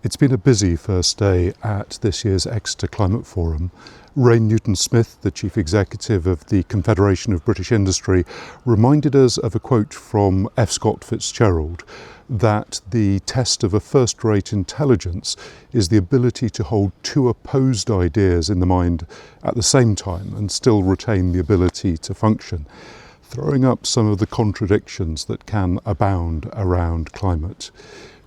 It's been a busy first day at this year's Exeter Climate Forum. Rain Newton-Smith, the Chief Executive of the Confederation of British Industry, reminded us of a quote from F Scott Fitzgerald, that the test of a first-rate intelligence is the ability to hold two opposed ideas in the mind at the same time and still retain the ability to function, throwing up some of the contradictions that can abound around climate.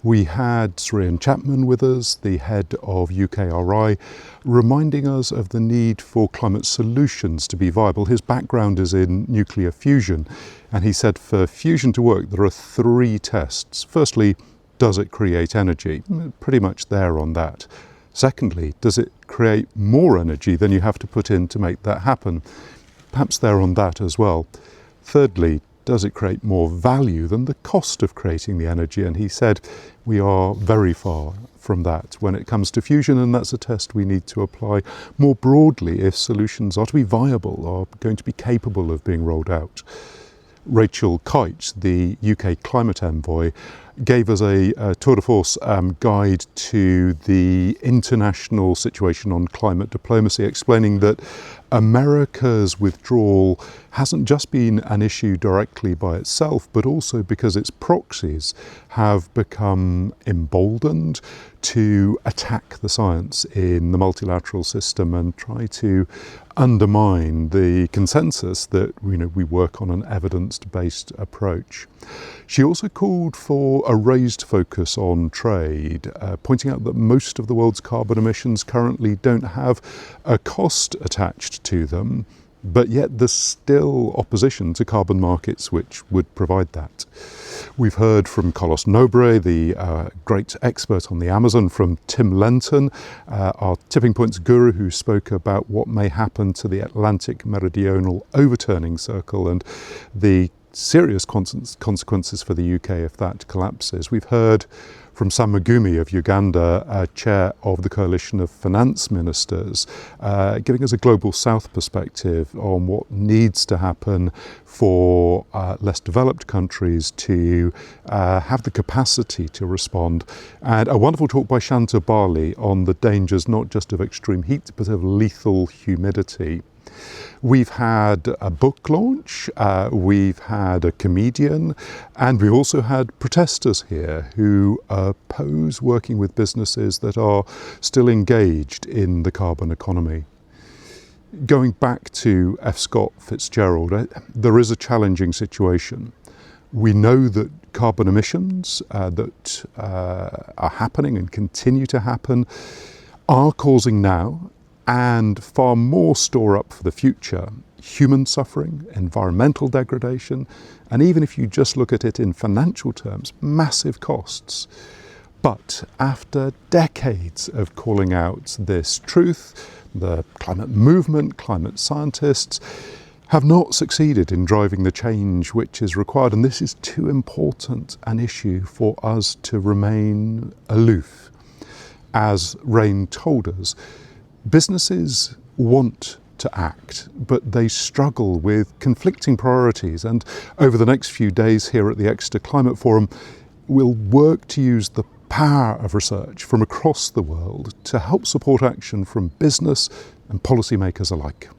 We had Srian Chapman with us, the head of UKRI, reminding us of the need for climate solutions to be viable. His background is in nuclear fusion, and he said for fusion to work there are three tests. Firstly, does it create energy? Pretty much there on that. Secondly, does it create more energy than you have to put in to make that happen? Perhaps there on that as well. Thirdly, does it create more value than the cost of creating the energy? And he said we are very far from that when it comes to fusion, and that's a test we need to apply more broadly if solutions are to be viable, are going to be capable of being rolled out. Rachel Kite, the UK climate envoy, gave us a tour de force guide to the international situation on climate diplomacy, explaining that America's withdrawal hasn't just been an issue directly by itself, but also because its proxies have become emboldened to attack the science in the multilateral system and try to undermine the consensus that we work on an evidence-based approach. She also called for a raised focus on trade, pointing out that most of the world's carbon emissions currently don't have a cost attached to them, but yet there's still opposition to carbon markets which would provide that. We've heard from Carlos Nobre, the great expert on the Amazon, from Tim Lenton, our tipping points guru, who spoke about what may happen to the Atlantic Meridional overturning circle and the serious consequences for the UK if that collapses. We've heard from Sam Magumi of Uganda, chair of the Coalition of Finance Ministers, giving us a global south perspective on what needs to happen for less developed countries to have the capacity to respond. And a wonderful talk by Shanta Bali on the dangers not just of extreme heat, but of lethal humidity. We've had a book launch, we've had a comedian, and we've also had protesters here who oppose working with businesses that are still engaged in the carbon economy. Going back to F Scott Fitzgerald, there is a challenging situation. We know that carbon emissions that are happening and continue to happen are causing now, and far more store up for the future, human suffering, environmental degradation, and even if you just look at it in financial terms, massive costs. But after decades of calling out this truth, the climate movement, climate scientists have not succeeded in driving the change which is required, and this is too important an issue for us to remain aloof. As Rain told us, businesses want to act, but they struggle with conflicting priorities. And over the next few days here at the Exeter Climate Forum, we'll work to use the power of research from across the world to help support action from business and policymakers alike.